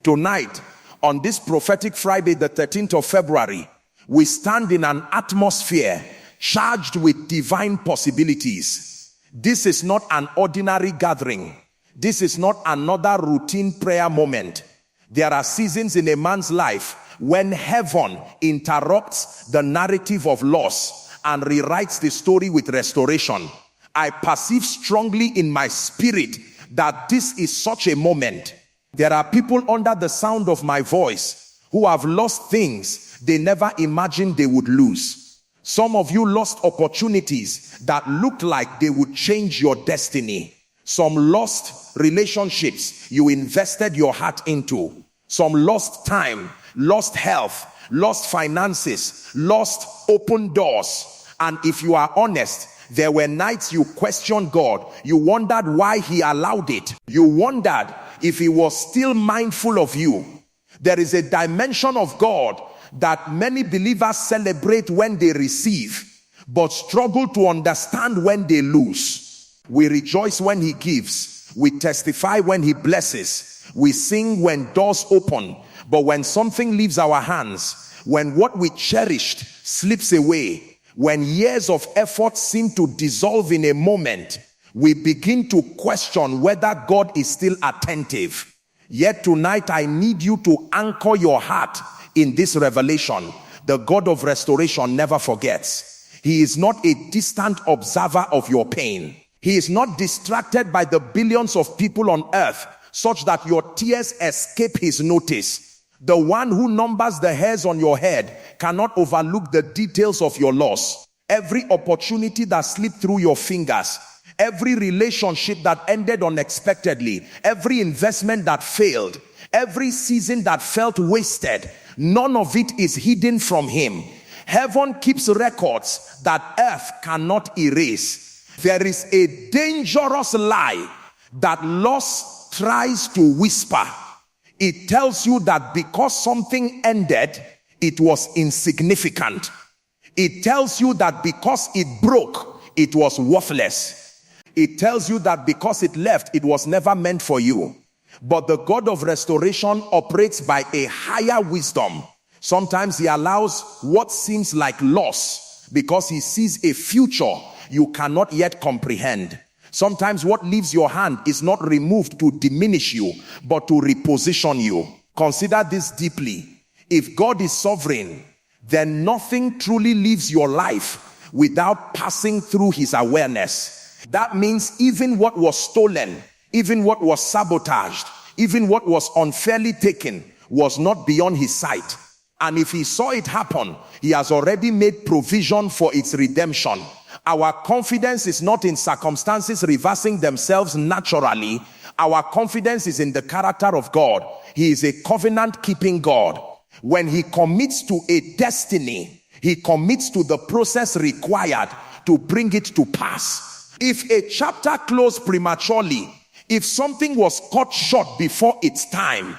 Tonight, on this prophetic Friday, the 13th of February, we stand in an atmosphere charged with divine possibilities. This is not an ordinary gathering. This is not another routine prayer moment. There are seasons in a man's life when heaven interrupts the narrative of loss and rewrites the story with restoration. I perceive strongly in my spirit that this is such a moment. There are people under the sound of my voice who have lost things they never imagined they would lose. Some of you lost opportunities that looked like they would change your destiny. Some lost relationships you invested your heart into. Some lost time, lost health, lost finances, lost open doors. And if you are honest, there were nights you questioned God. You wondered why he allowed it. You wondered if he was still mindful of you. There is a dimension of God that many believers celebrate when they receive, but struggle to understand when they lose. We rejoice when he gives. We testify when he blesses. We sing when doors open. But when something leaves our hands, when what we cherished slips away, when years of effort seem to dissolve in a moment, we begin to question whether God is still attentive. Yet tonight I need you to anchor your heart in this revelation. The God of restoration never forgets. He is not a distant observer of your pain. He is not distracted by the billions of people on earth such that your tears escape his notice. The one who numbers the hairs on your head cannot overlook the details of your loss. Every opportunity that slipped through your fingers, every relationship that ended unexpectedly, every investment that failed, every season that felt wasted, none of it is hidden from him. Heaven keeps records that earth cannot erase. There is a dangerous lie that loss tries to whisper. It tells you that because something ended, it was insignificant. It tells you that because it broke, it was worthless. It tells you that because it left, it was never meant for you. But the God of restoration operates by a higher wisdom. Sometimes he allows what seems like loss because he sees a future you cannot yet comprehend. Sometimes what leaves your hand is not removed to diminish you, but to reposition you. Consider this deeply. If God is sovereign, then nothing truly leaves your life without passing through his awareness. That means even what was stolen, even what was sabotaged, even what was unfairly taken was not beyond his sight. And if he saw it happen, he has already made provision for its redemption. Our confidence is not in circumstances reversing themselves naturally. Our confidence is in the character of God. He is a covenant-keeping God. When he commits to a destiny, he commits to the process required to bring it to pass. If a chapter closed prematurely, if something was cut short before its time,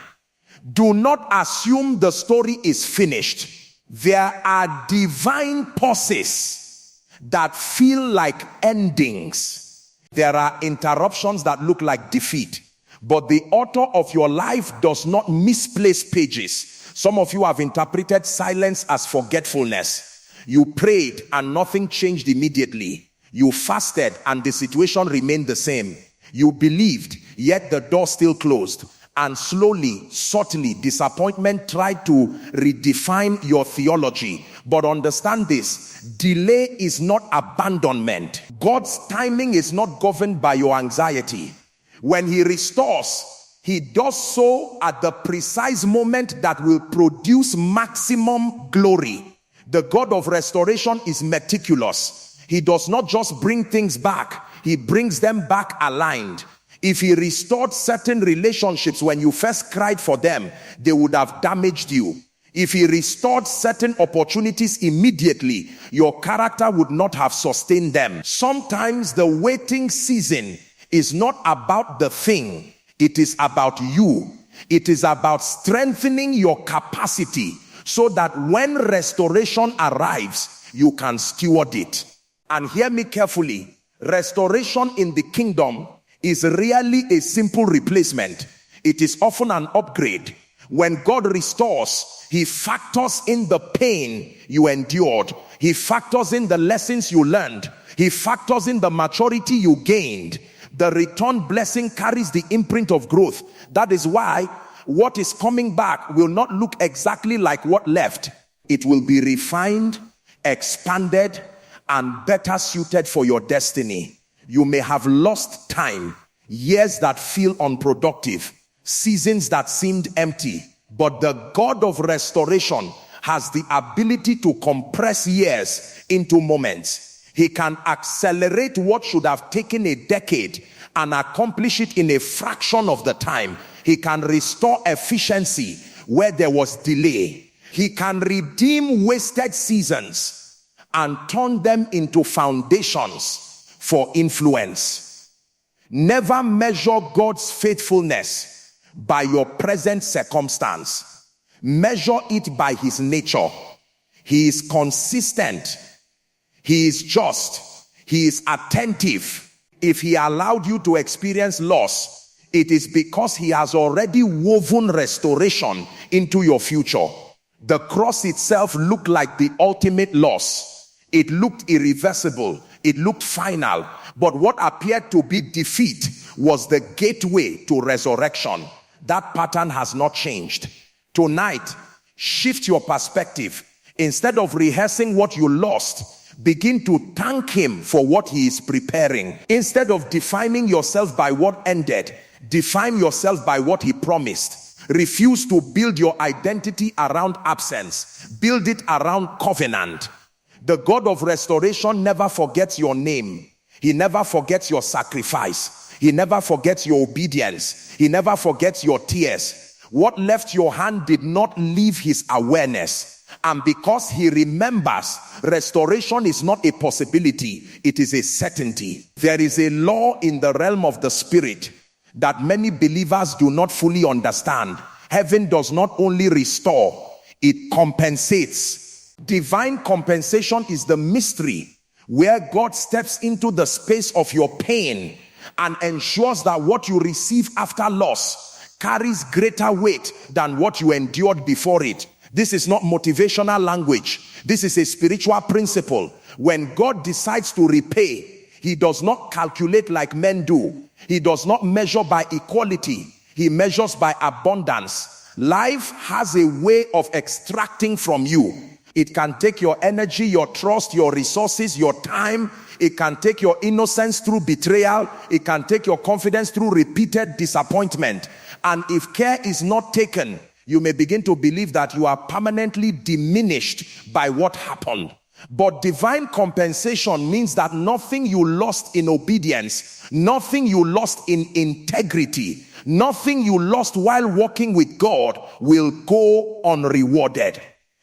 do not assume the story is finished. There are divine pauses that feel like endings. There are interruptions that look like defeat. But the author of your life does not misplace pages. Some of you have interpreted silence as forgetfulness. You prayed and nothing changed immediately. You fasted and the situation remained the same. You believed, yet the door still closed. And slowly, subtly, disappointment tried to redefine your theology. But understand this, delay is not abandonment. God's timing is not governed by your anxiety. When he restores, he does so at the precise moment that will produce maximum glory. The God of restoration is meticulous. He does not just bring things back, he brings them back aligned. If he restored certain relationships when you first cried for them, they would have damaged you. If he restored certain opportunities immediately, your character would not have sustained them. Sometimes the waiting season is not about the thing. It is about you. It is about strengthening your capacity so that when restoration arrives, you can steward it. And hear me carefully. Restoration in the kingdom is really a simple replacement. It is often an upgrade. When God restores, he factors in the pain you endured. He factors in the lessons you learned. He factors in the maturity you gained. The return blessing carries the imprint of growth. That is why what is coming back will not look exactly like what left. It will be refined, expanded, and better suited for your destiny. You may have lost time, years that feel unproductive, seasons that seemed empty, but the God of restoration has the ability to compress years into moments. He can accelerate what should have taken a decade and accomplish it in a fraction of the time. He can restore efficiency where there was delay. He can redeem wasted seasons and turn them into foundations for influence. Never measure God's faithfulness by your present circumstance. Measure it by his nature. He is consistent. He is just. He is attentive. If he allowed you to experience loss, it is because he has already woven restoration into your future. The cross itself looked like the ultimate loss. It looked irreversible. It looked final. But what appeared to be defeat was the gateway to resurrection. That pattern has not changed. Tonight, shift your perspective. Instead of rehearsing what you lost, begin to thank him for what he is preparing. Instead of defining yourself by what ended, define yourself by what he promised. Refuse to build your identity around absence. Build it around covenant. The God of restoration never forgets your name. He never forgets your sacrifice. He never forgets your obedience. He never forgets your tears. What left your hand did not leave his awareness. And because he remembers, restoration is not a possibility, it is a certainty. There is a law in the realm of the spirit that many believers do not fully understand. Heaven does not only restore, it compensates. Divine compensation is the mystery where God steps into the space of your pain and ensures that what you receive after loss carries greater weight than what you endured before it. This is not motivational language. This is a spiritual principle. When God decides to repay, he does not calculate like men do. He does not measure by equality. He measures by abundance. Life has a way of extracting from you. It can take your energy, your trust, your resources, your time. It can take your innocence through betrayal. It can take your confidence through repeated disappointment. And if care is not taken, you may begin to believe that you are permanently diminished by what happened. But divine compensation means that nothing you lost in obedience, nothing you lost in integrity, nothing you lost while walking with God will go unrewarded.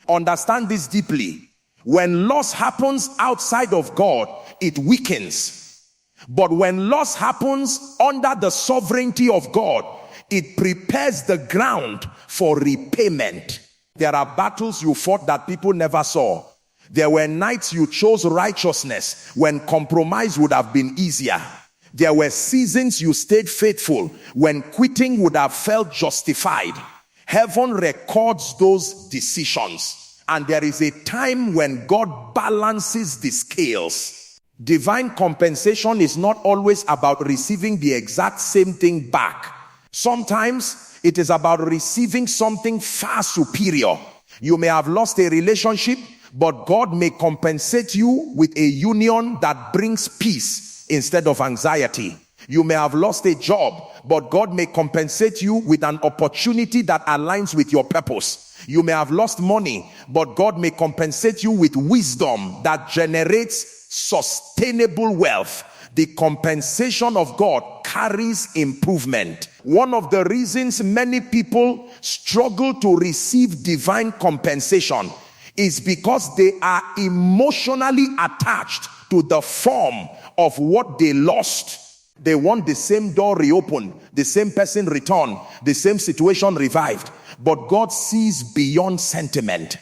Understand this deeply. When loss happens outside of God, it weakens. But when loss happens under the sovereignty of God, it prepares the ground for repayment. There are battles you fought that people never saw. There were nights you chose righteousness when compromise would have been easier. There were seasons you stayed faithful when quitting would have felt justified. Heaven records those decisions. And there is a time when God balances the scales. Divine compensation is not always about receiving the exact same thing back. Sometimes it is about receiving something far superior. You may have lost a relationship, but God may compensate you with a union that brings peace instead of anxiety. You may have lost a job, but God may compensate you with an opportunity that aligns with your purpose. You may have lost money, but God may compensate you with wisdom that generates sustainable wealth. The compensation of God carries improvement. One of the reasons many people struggle to receive divine compensation is because they are emotionally attached to the form of what they lost. They want the same door reopened, the same person returned, the same situation revived. But God sees beyond sentiment.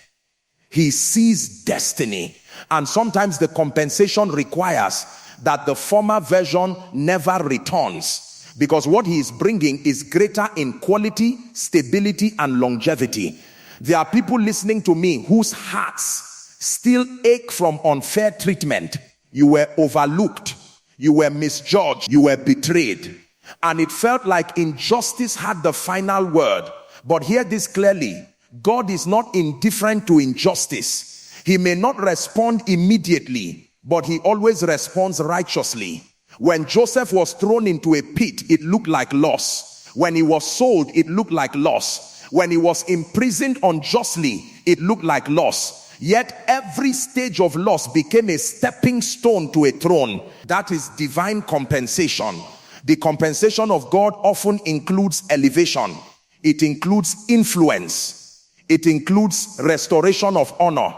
He sees destiny. And sometimes the compensation requires that the former version never returns. because what he is bringing is greater in quality, stability, and longevity. There are people listening to me whose hearts still ache from unfair treatment. You were overlooked, you were misjudged, you were betrayed, and it felt like injustice had the final word. But hear this clearly: God is not indifferent to injustice. He may not respond immediately, but he always responds righteously. When Joseph was thrown into a pit, it looked like loss. When he was sold, it looked like loss. When he was imprisoned unjustly, it looked like loss. Yet every stage of loss became a stepping stone to a throne. That is divine compensation. The compensation of God often includes elevation. It includes influence. It includes restoration of honor.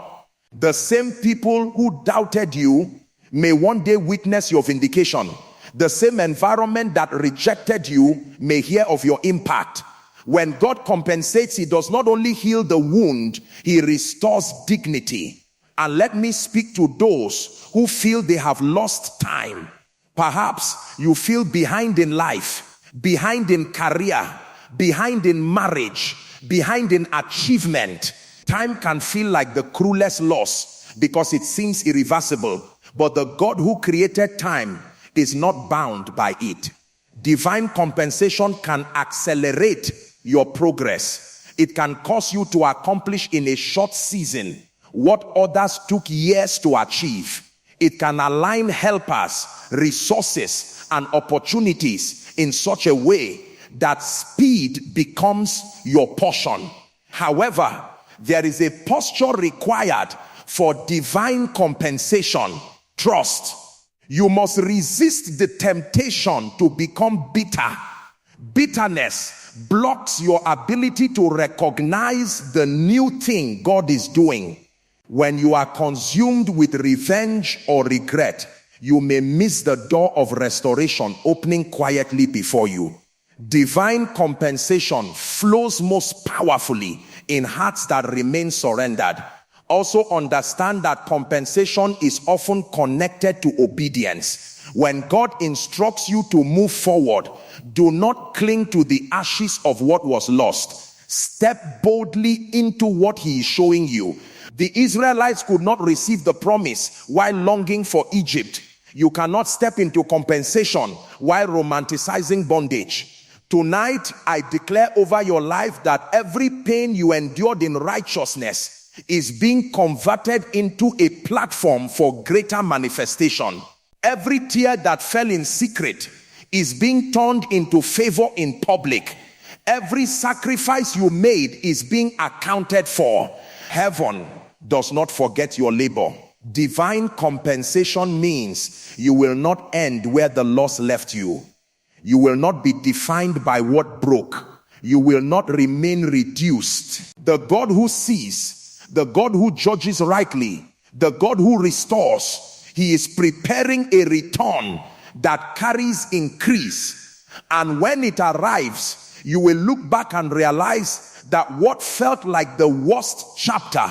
The same people who doubted you may one day witness your vindication. The same environment that rejected you may hear of your impact. When God compensates, he does not only heal the wound, he restores dignity. And let me speak to those who feel they have lost time. Perhaps you feel behind in life, behind in career, behind in marriage, behind in achievement. Time can feel like the cruelest loss because it seems irreversible. But the God who created time is not bound by it. Divine compensation can accelerate your progress. It can cause you to accomplish in a short season what others took years to achieve. It can align helpers, resources, and opportunities in such a way that speed becomes your portion. However, there is a posture required for divine compensation. Trust. You must resist the temptation to become bitter. Bitterness blocks your ability to recognize the new thing God is doing. When you are consumed with revenge or regret, you may miss the door of restoration opening quietly before you. Divine compensation flows most powerfully in hearts that remain surrendered. Also understand that compensation is often connected to obedience. When God instructs you to move forward, do not cling to the ashes of what was lost. Step boldly into what he is showing you. The Israelites could not receive the promise while longing for Egypt. You cannot step into compensation while romanticizing bondage. Tonight, I declare over your life that every pain you endured in righteousness is being converted into a platform for greater manifestation. Every tear that fell in secret is being turned into favor in public. Every sacrifice you made is being accounted for. Heaven does not forget your labor. Divine compensation means you will not end where the loss left you. You will not be defined by what broke. You will not remain reduced. The God who sees, the God who judges rightly, the God who restores, he is preparing a return that carries increase. And when it arrives, you will look back and realize that what felt like the worst chapter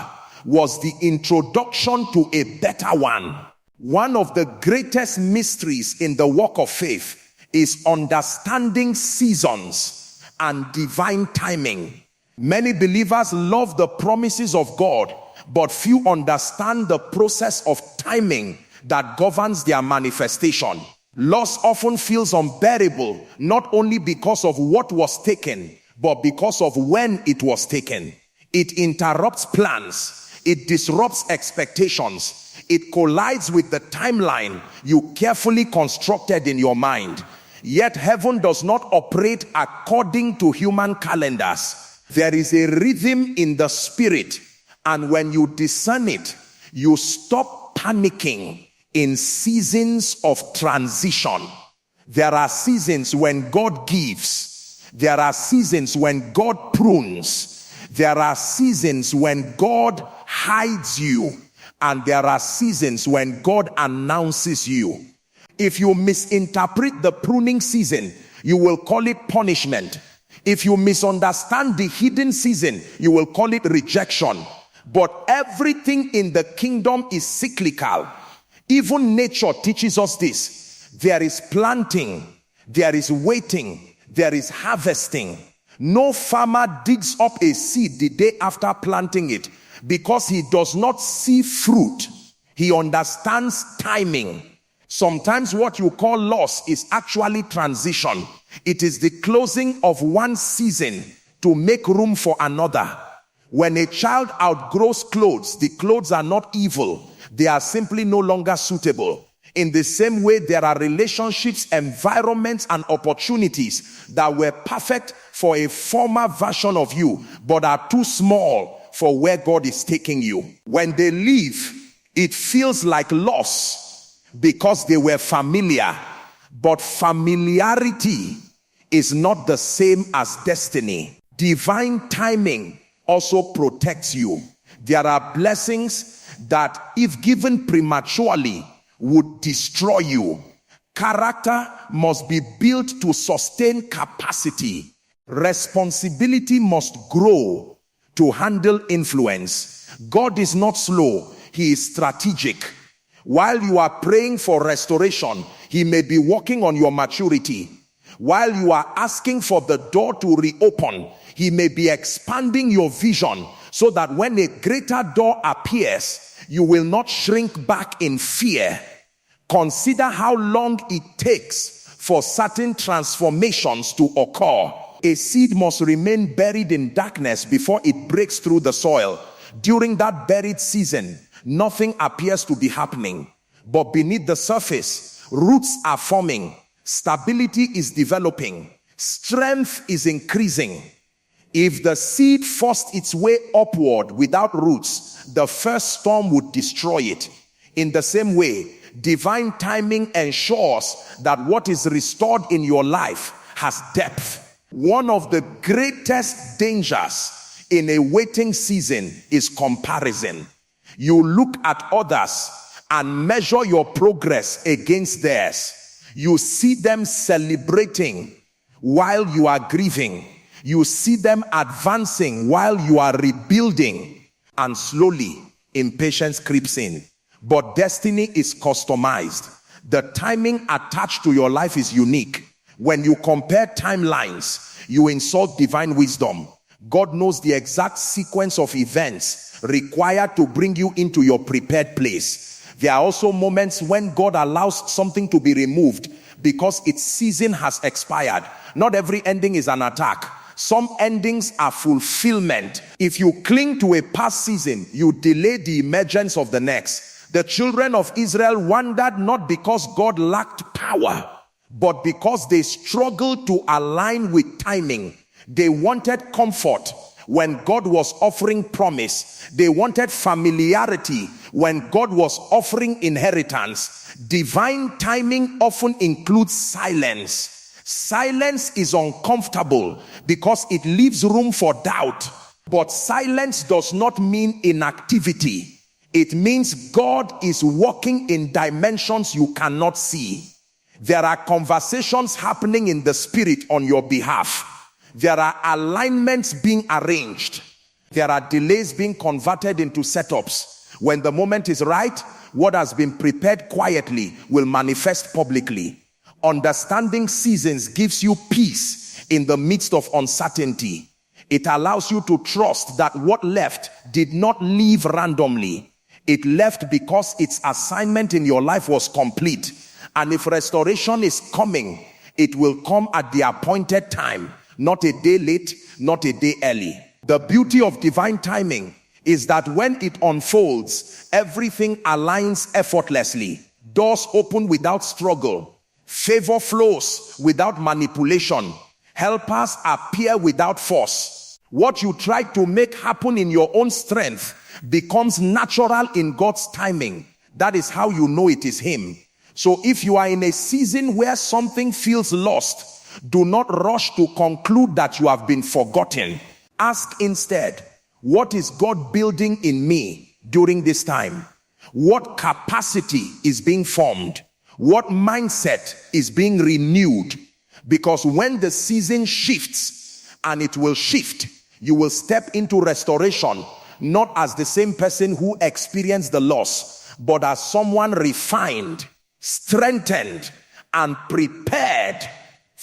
was the introduction to a better one. One of the greatest mysteries in the walk of faith is understanding seasons and divine timing. Many believers love the promises of God, but few understand the process of timing that governs their manifestation. Loss often feels unbearable, not only because of what was taken, but because of when it was taken. It interrupts plans. It disrupts expectations. It collides with the timeline you carefully constructed in your mind. Yet heaven does not operate according to human calendars. There is a rhythm in the spirit, and when you discern it, you stop panicking in seasons of transition. There are seasons when God gives. There are seasons when God prunes. There are seasons when God hides you. And there are seasons when God announces you. If you misinterpret the pruning season, you will call it punishment. If you misunderstand the hidden season, you will call it rejection. But everything in the kingdom is cyclical. Even nature teaches us this. There is planting, There is waiting. There is harvesting. No farmer digs up a seed the day after planting it because he does not see fruit. He understands timing. Sometimes what you call loss is actually transition. It is the closing of one season to make room for another. When a child outgrows clothes, the clothes are not evil. They are simply no longer suitable. In the same way, there are relationships, environments, and opportunities that were perfect for a former version of you, but are too small for where God is taking you. When they leave, it feels like loss because they were familiar. But familiarity is not the same as destiny. Divine timing also protects you. There are blessings that, if given prematurely, would destroy you. Character must be built to sustain capacity. Responsibility must grow to handle influence. God is not slow, he is strategic. While you are praying for restoration, he may be working on your maturity. While you are asking for the door to reopen, he may be expanding your vision so that when a greater door appears, you will not shrink back in fear. Consider how long it takes for certain transformations to occur. A seed must remain buried in darkness before it breaks through the soil. During that buried season, nothing appears to be happening. But beneath the surface, roots are forming. Stability is developing. Strength is increasing. If the seed forced its way upward without roots, the first storm would destroy it. In the same way, divine timing ensures that what is restored in your life has depth. One of the greatest dangers in a waiting season is comparison. You look at others and measure your progress against theirs. You see them celebrating while you are grieving. You see them advancing while you are rebuilding, and slowly impatience creeps in. But destiny is customized. The timing attached to your life is unique. When you compare timelines, you insult divine wisdom. God knows the exact sequence of events required to bring you into your prepared place. There are also moments when God allows something to be removed because its season has expired. Not every ending is an attack. Some endings are fulfillment. If you cling to a past season, you delay the emergence of the next. The children of Israel wandered not because God lacked power, but because they struggled to align with timing. They wanted comfort when God was offering promise. They wanted familiarity when God was offering inheritance. Divine timing often includes silence. Silence is uncomfortable because it leaves room for doubt. But silence does not mean inactivity. It means God is working in dimensions you cannot see. There are conversations happening in the spirit on your behalf. There are alignments being arranged. There are delays being converted into setups. When the moment is right, what has been prepared quietly will manifest publicly. Understanding seasons gives you peace in the midst of uncertainty. It allows you to trust that what left did not leave randomly. It left because its assignment in your life was complete. And if restoration is coming, it will come at the appointed time, not a day late, not a day early. The beauty of divine timing is that when it unfolds, everything aligns effortlessly. Doors open without struggle. Favor flows without manipulation. Helpers appear without force. What you try to make happen in your own strength becomes natural in God's timing. That is how you know it is him. So if you are in a season where something feels lost, do not rush to conclude that you have been forgotten. Ask instead, what is God building in me during this time? What capacity is being formed? What mindset is being renewed? Because when the season shifts, and it will shift, you will step into restoration, not as the same person who experienced the loss, but as someone refined, strengthened, and prepared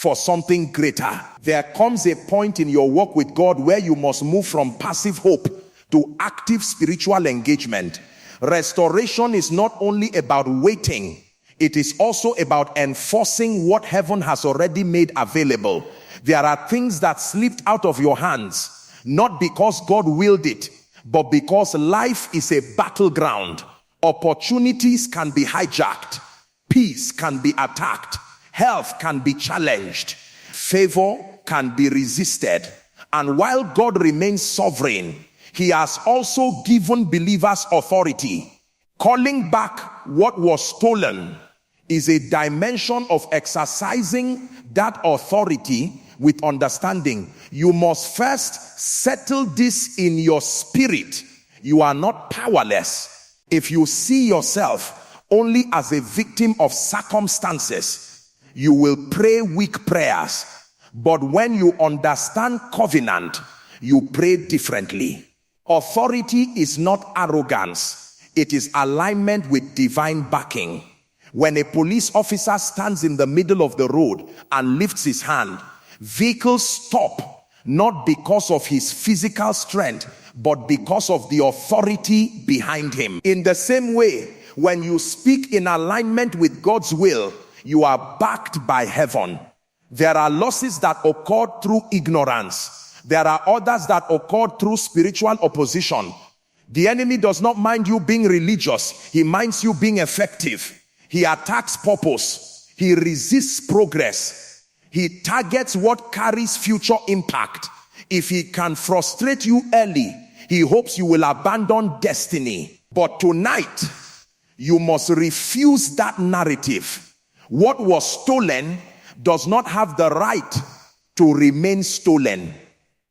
for something greater. There comes a point in your walk with God where you must move from passive hope to active spiritual engagement. Restoration is not only about waiting, it is also about enforcing what heaven has already made available. There are things that slipped out of your hands, not because God willed it, but because life is a battleground. Opportunities can be hijacked, peace can be attacked, health can be challenged, favor can be resisted. And while God remains sovereign, he has also given believers authority. Calling back what was stolen is a dimension of exercising that authority with understanding. You must first settle this in your spirit. You are not powerless. If you see yourself only as a victim of circumstances, you will pray weak prayers. But when you understand covenant, you pray differently. Authority is not arrogance. It is alignment with divine backing. When a police officer stands in the middle of the road and lifts his hand, vehicles stop, not because of his physical strength, but because of the authority behind him. In the same way, when you speak in alignment with God's will, you are backed by heaven. There are losses that occur through ignorance. There are others that occur through spiritual opposition. The enemy does not mind you being religious. He minds you being effective. He attacks purpose. He resists progress. He targets what carries future impact. If he can frustrate you early, he hopes you will abandon destiny. But tonight, you must refuse that narrative. What was stolen does not have the right to remain stolen.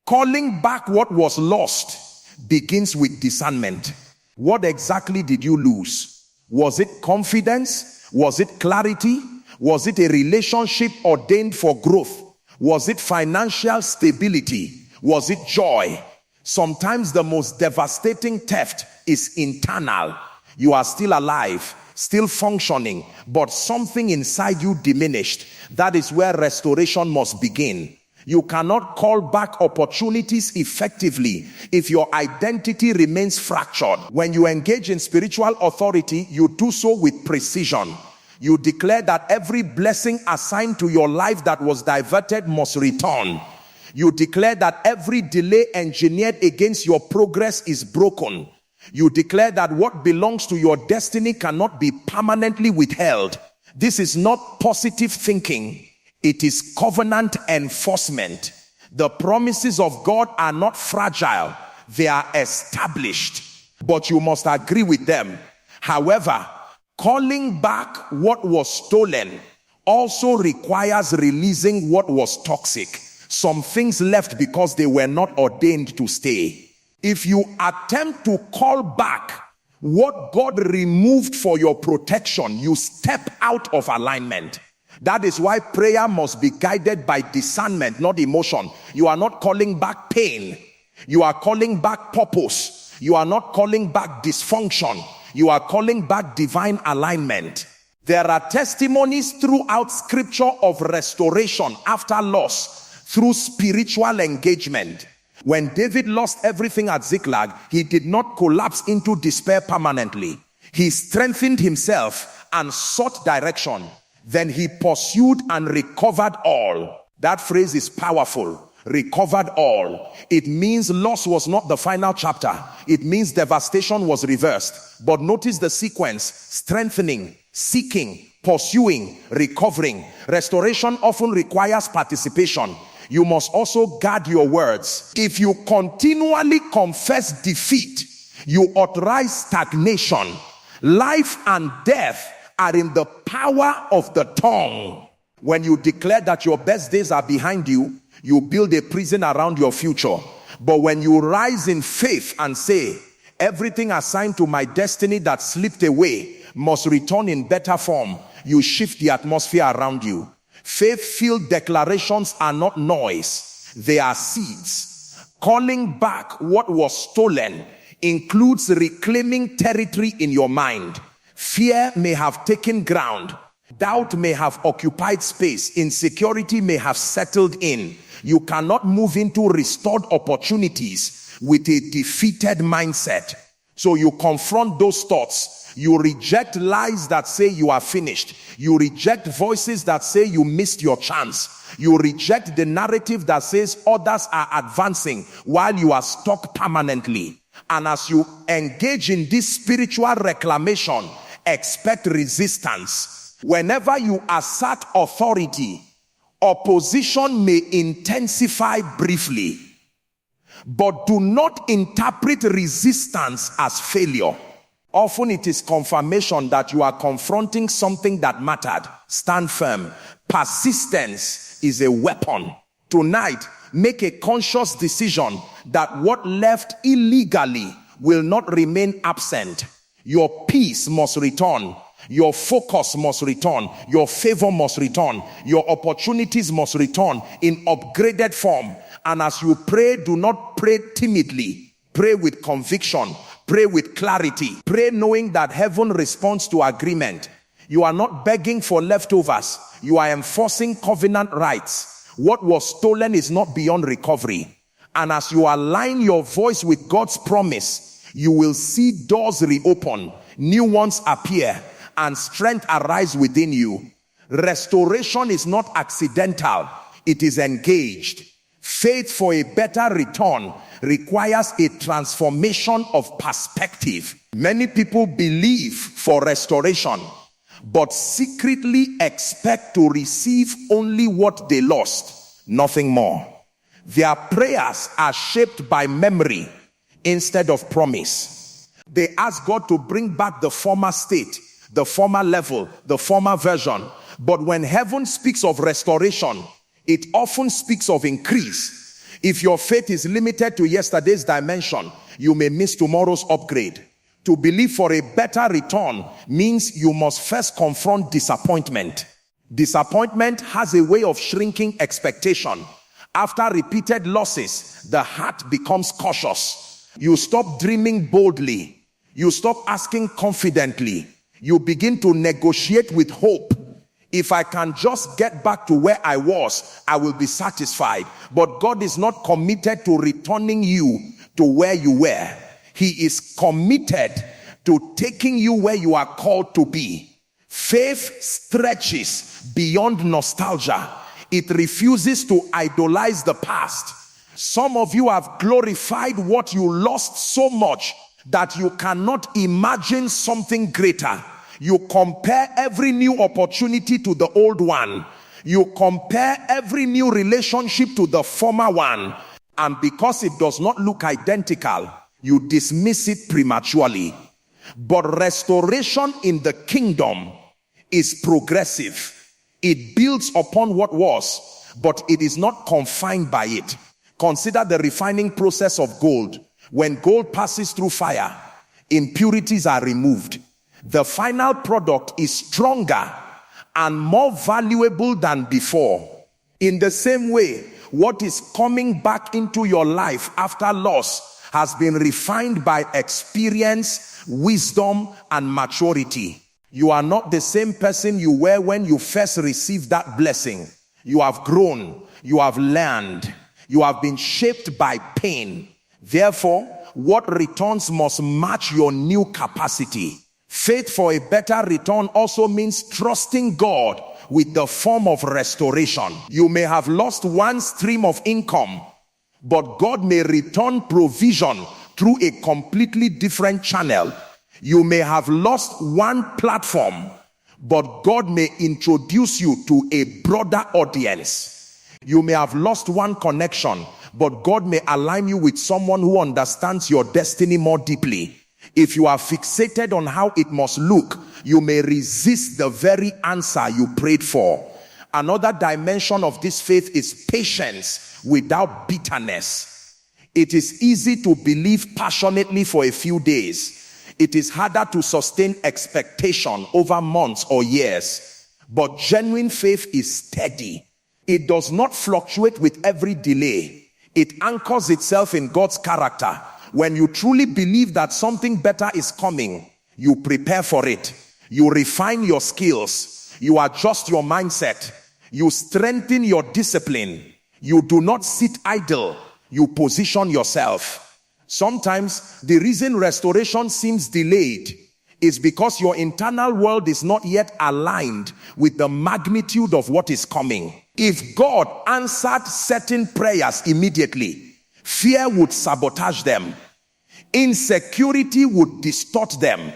Calling back what was lost begins with discernment. What exactly did you lose? Was it confidence? Was it clarity? Was it a relationship ordained for growth? Was it financial stability? Was it joy? Sometimes the most devastating theft is internal. You are still alive, still functioning, but something inside you diminished. That is where restoration must begin. You cannot call back opportunities effectively if your identity remains fractured. When you engage in spiritual authority, you do so with precision. You declare that every blessing assigned to your life that was diverted must return. You declare that every delay engineered against your progress is broken. You declare that what belongs to your destiny cannot be permanently withheld. This is not positive thinking. It is covenant enforcement. The promises of God are not fragile. They are established. But you must agree with them. However, calling back what was stolen also requires releasing what was toxic. Some things left because they were not ordained to stay. If you attempt to call back what God removed for your protection, you step out of alignment. That is why prayer must be guided by discernment, not emotion. You are not calling back pain. You are calling back purpose. You are not calling back dysfunction. You are calling back divine alignment. There are testimonies throughout scripture of restoration after loss through spiritual engagement. When David lost everything at Ziklag, he did not collapse into despair permanently. He strengthened himself and sought direction. Then he pursued and recovered all. That phrase is powerful. Recovered all. It means loss was not the final chapter. It means devastation was reversed. But notice the sequence: strengthening, seeking, pursuing, recovering. Restoration often requires participation. You must also guard your words. If you continually confess defeat, you authorize stagnation. Life and death are in the power of the tongue. When you declare that your best days are behind you, you build a prison around your future. But when you rise in faith and say, everything assigned to my destiny that slipped away must return in better form, you shift the atmosphere around you. Faith-filled declarations are not noise, they are seeds. Calling back what was stolen includes reclaiming territory in your mind. Fear may have taken ground, Doubt may have occupied space. Insecurity may have settled in. You cannot move into restored opportunities with a defeated mindset. So you confront those thoughts. You reject lies that say you are finished. You reject voices that say you missed your chance. You reject the narrative that says others are advancing while you are stuck permanently. And as you engage in this spiritual reclamation, expect resistance. Whenever you assert authority, opposition may intensify briefly, but do not interpret resistance as failure. Often it is confirmation that you are confronting something that mattered. Stand firm. Persistence is a weapon. Tonight, make a conscious decision that what left illegally will not remain absent. Your peace must return. Your focus must return. Your favor must return. Your opportunities must return in upgraded form. And as you pray, do not pray timidly. Pray with conviction. Pray with clarity. Pray knowing that heaven responds to agreement. You are not begging for leftovers. You are enforcing covenant rights. What was stolen is not beyond recovery. And as you align your voice with God's promise, you will see doors reopen, new ones appear, and strength arise within you. Restoration is not accidental. It is engaged. Faith for a better return requires a transformation of perspective. Many people believe for restoration, but secretly expect to receive only what they lost, nothing more. Their prayers are shaped by memory instead of promise. They ask God to bring back the former state, the former level, the former version. But when heaven speaks of restoration, it often speaks of increase. If your faith is limited to yesterday's dimension, you may miss tomorrow's upgrade. To believe for a better return means you must first confront disappointment. Disappointment has a way of shrinking expectation. After repeated losses, the heart becomes cautious. You stop dreaming boldly. You stop asking confidently. You begin to negotiate with hope. If I can just get back to where I was, I will be satisfied. But God is not committed to returning you to where you were. He is committed to taking you where you are called to be. Faith stretches beyond nostalgia. It refuses to idolize the past. Some of you have glorified what you lost so much that you cannot imagine something greater. You compare every new opportunity to the old one. You compare every new relationship to the former one. And because it does not look identical, you dismiss it prematurely. But restoration in the kingdom is progressive. It builds upon what was, but it is not confined by it. Consider the refining process of gold. When gold passes through fire, impurities are removed. The final product is stronger and more valuable than before. In the same way, what is coming back into your life after loss has been refined by experience, wisdom, and maturity. You are not the same person you were when you first received that blessing. You have grown. You have learned. You have been shaped by pain. Therefore, what returns must match your new capacity. Faith for a better return also means trusting God with the form of restoration. You may have lost one stream of income, but God may return provision through a completely different channel. You may have lost one platform, but God may introduce you to a broader audience. You may have lost one connection, but God may align you with someone who understands your destiny more deeply. If you are fixated on how it must look, you may resist the very answer you prayed for. Another dimension of this faith is patience without bitterness. It is easy to believe passionately for a few days. It is harder to sustain expectation over months or years. But genuine faith is steady. It does not fluctuate with every delay. It anchors itself in God's character. When you truly believe that something better is coming, you prepare for it. You refine your skills. You adjust your mindset. You strengthen your discipline. You do not sit idle. You position yourself. Sometimes the reason restoration seems delayed is because your internal world is not yet aligned with the magnitude of what is coming. If God answered certain prayers immediately, fear would sabotage them. Insecurity would distort them.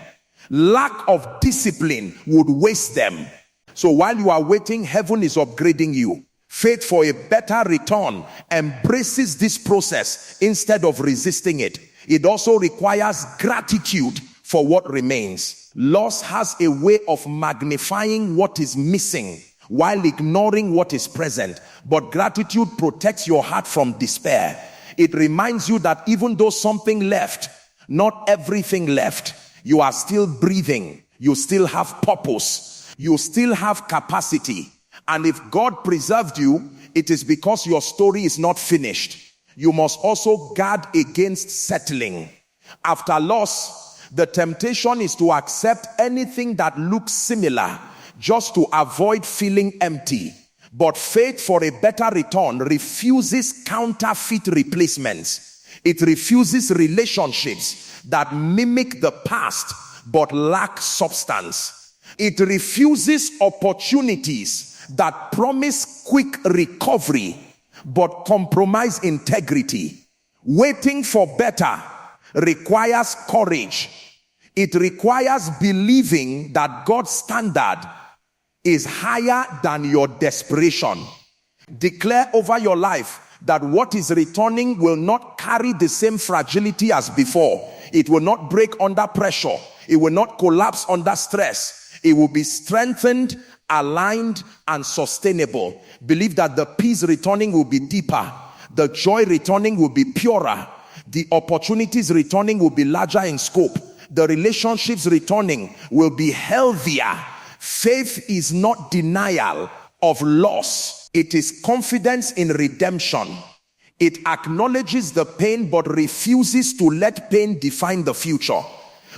Lack of discipline would waste them. So while you are waiting, heaven is upgrading you. Faith for a better return embraces this process instead of resisting it. It also requires gratitude for what remains. Loss has a way of magnifying what is missing while ignoring what is present. But gratitude protects your heart from despair. It reminds you that even though something left, not everything left. You are still breathing. You still have purpose. You still have capacity. And if God preserved you, it is because your story is not finished. You must also guard against settling. After loss, the temptation is to accept anything that looks similar just to avoid feeling empty. But faith for a better return refuses counterfeit replacements. It refuses relationships that mimic the past but lack substance. It refuses opportunities that promise quick recovery but compromise integrity. Waiting for better requires courage. It requires believing that God's standard is higher than your desperation. Declare over your life that what is returning will not carry the same fragility as before. It will not break under pressure. It will not collapse under stress. It will be strengthened, aligned, and sustainable. Believe that the peace returning will be deeper. The joy returning will be purer. The opportunities returning will be larger in scope. The relationships returning will be healthier. Faith is not denial of loss. It is confidence in redemption. It acknowledges the pain but refuses to let pain define the future.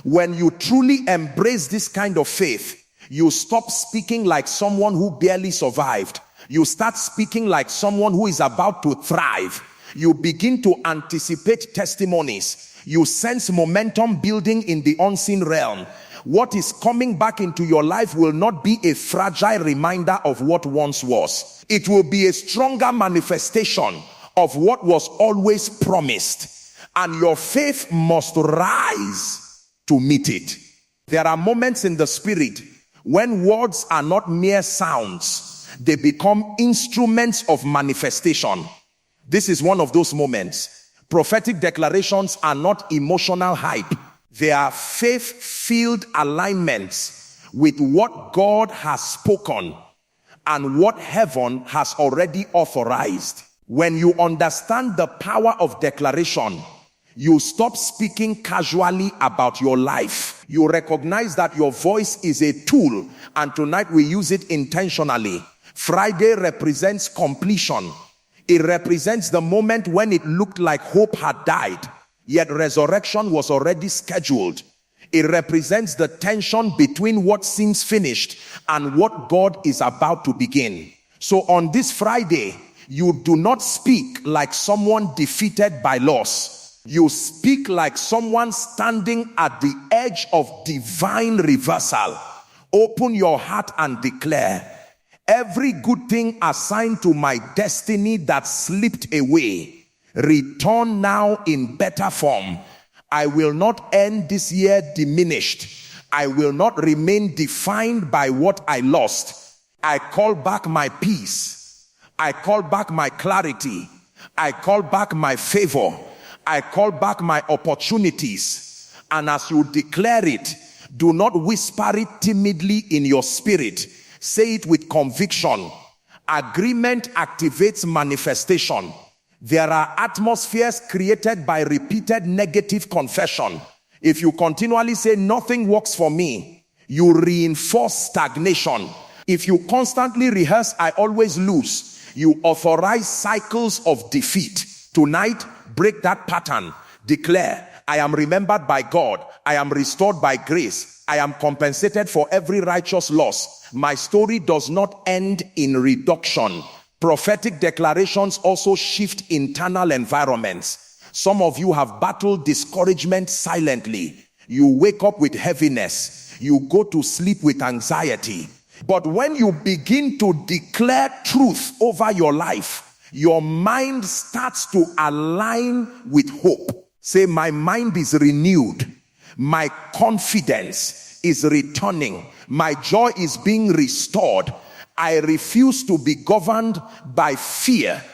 When you truly embrace this kind of faith, you stop speaking like someone who barely survived. You start speaking like someone who is about to thrive. You begin to anticipate testimonies. You sense momentum building in the unseen realm. What is coming back into your life will not be a fragile reminder of what once was. It will be a stronger manifestation of what was always promised. And your faith must rise to meet it. There are moments in the spirit when words are not mere sounds. They become instruments of manifestation. This is one of those moments. Prophetic declarations are not emotional hype. They are faith-filled alignments with what God has spoken and what heaven has already authorized. When you understand the power of declaration, you stop speaking casually about your life. You recognize that your voice is a tool, and tonight we use it intentionally. Friday represents completion. It represents the moment when it looked like hope had died, yet resurrection was already scheduled. It represents the tension between what seems finished and what God is about to begin. So on this Friday, you do not speak like someone defeated by loss. You speak like someone standing at the edge of divine reversal. Open your heart and declare, every good thing assigned to my destiny that slipped away, return now in better form. I will not end this year diminished. I will not remain defined by what I lost. I call back my peace. I call back my clarity. I call back my favor. I call back my opportunities. And as you declare it, do not whisper it timidly in your spirit. Say it with conviction. Agreement activates manifestation. There are atmospheres created by repeated negative confession. If you continually say nothing works for me, you reinforce stagnation. If you constantly rehearse I always lose, you authorize cycles of defeat. Tonight, break that pattern. Declare, I am remembered by God. I am restored by grace. I am compensated for every righteous loss. My story does not end in reduction. Prophetic declarations also shift internal environments. Some of you have battled discouragement silently. You wake up with heaviness. You go to sleep with anxiety. But when you begin to declare truth over your life, your mind starts to align with hope. Say, my mind is renewed. My confidence is returning. My joy is being restored. I refuse to be governed by fear.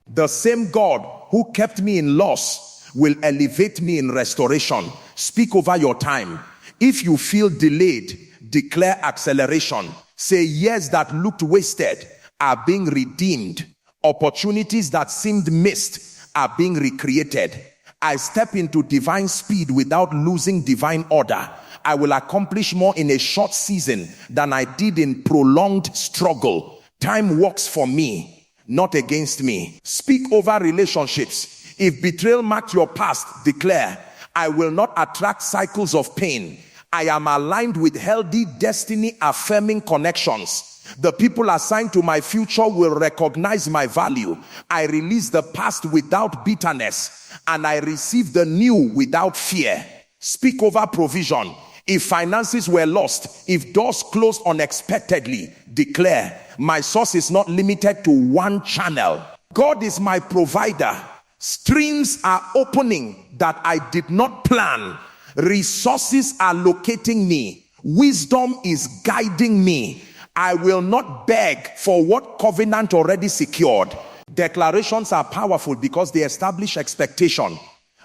The same God who kept me in loss will elevate me in restoration. Speak over your time. If you feel delayed, declare acceleration. Say, years that looked wasted are being redeemed. Opportunities that seemed missed are being recreated. I step into divine speed without losing divine order. I will accomplish more in a short season than I did in prolonged struggle. Time works for me, not against me. Speak over relationships. If betrayal marked your past, declare, I will not attract cycles of pain. I am aligned with healthy, destiny-affirming connections. The people assigned to my future will recognize my value. I release the past without bitterness, and I receive the new without fear. Speak over provision. If finances were lost, if doors closed unexpectedly, declare, my source is not limited to one channel. God is my provider. Streams are opening that I did not plan. Resources are locating me. Wisdom is guiding me. I will not beg for what covenant already secured. Declarations are powerful because they establish expectation.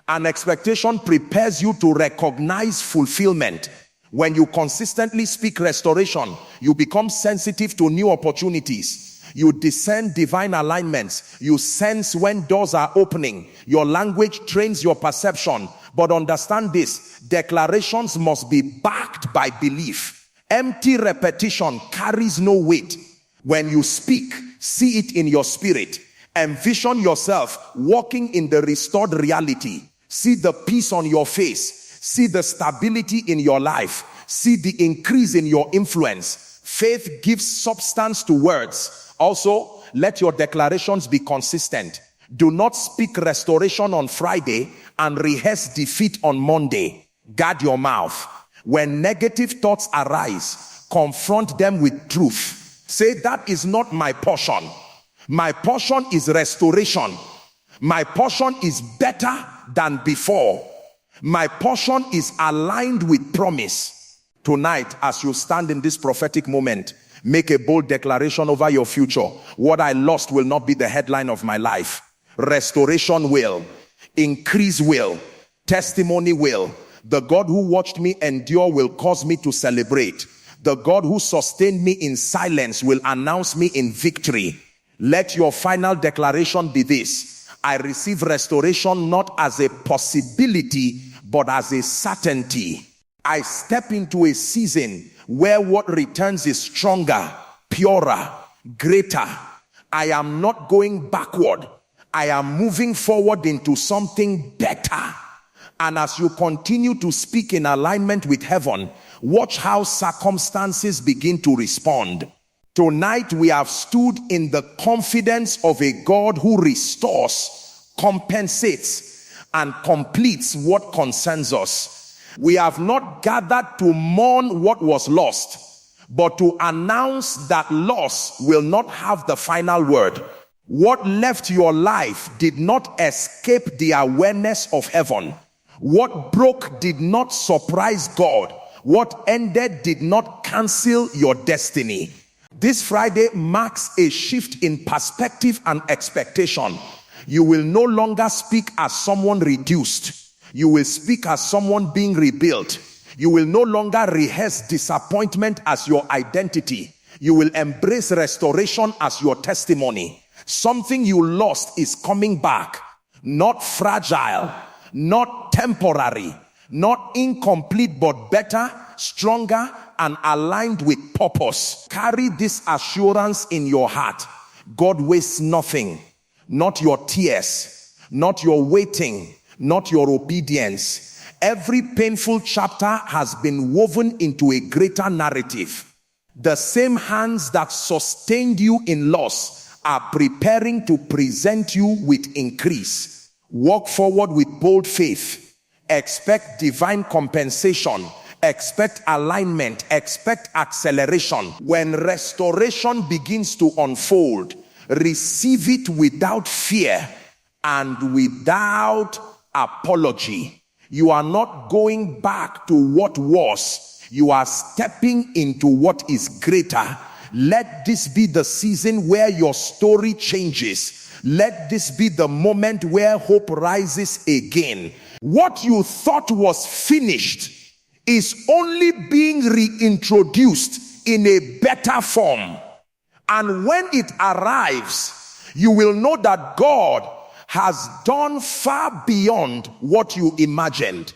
An expectation prepares you to recognize fulfillment. When you consistently speak restoration, you become sensitive to new opportunities. You discern divine alignments. You sense when doors are opening. Your language trains your perception. But understand this, declarations must be backed by belief. Empty repetition carries no weight. When you speak, see it in your spirit. Envision yourself walking in the restored reality. See the peace on your face. See the stability in your life. See the increase in your influence. Faith gives substance to words. Also, let your declarations be consistent. Do not speak restoration on Friday and rehearse defeat on Monday. Guard your mouth. When negative thoughts arise, confront them with truth. Say, that is not my portion. My portion is restoration. My portion is better than before. My portion is aligned with promise. Tonight, as you stand in this prophetic moment, make a bold declaration over your future. What I lost will not be the headline of my life. Restoration will. Increase will. Testimony will. The God who watched me endure will cause me to celebrate. The God who sustained me in silence will announce me in victory. Let your final declaration be this: I receive restoration not as a possibility, but as a certainty. I step into a season where what returns is stronger, purer, greater. I am not going backward. I am moving forward into something better. And as you continue to speak in alignment with heaven, watch how circumstances begin to respond. Tonight we have stood in the confidence of a God who restores, compensates, and completes what concerns us. We have not gathered to mourn what was lost, but to announce that loss will not have the final word. What left your life did not escape the awareness of heaven. What broke did not surprise God. What ended did not cancel your destiny. This Friday marks a shift in perspective and expectation. You will no longer speak as someone reduced. You will speak as someone being rebuilt. You will no longer rehearse disappointment as your identity. You will embrace restoration as your testimony. Something you lost is coming back. Not fragile, not temporary, not incomplete, but better, stronger, and aligned with purpose. Carry this assurance in your heart. God wastes nothing. Not your tears, not your waiting, not your obedience. Every painful chapter has been woven into a greater narrative. The same hands that sustained you in loss are preparing to present you with increase. Walk forward with bold faith. Expect divine compensation. Expect alignment. Expect acceleration. When restoration begins to unfold, receive it without fear and without apology. You are not going back to what was. You are stepping into what is greater. Let this be the season where your story changes. Let this be the moment where hope rises again. What you thought was finished is only being reintroduced in a better form. And when it arrives, you will know that God has done far beyond what you imagined.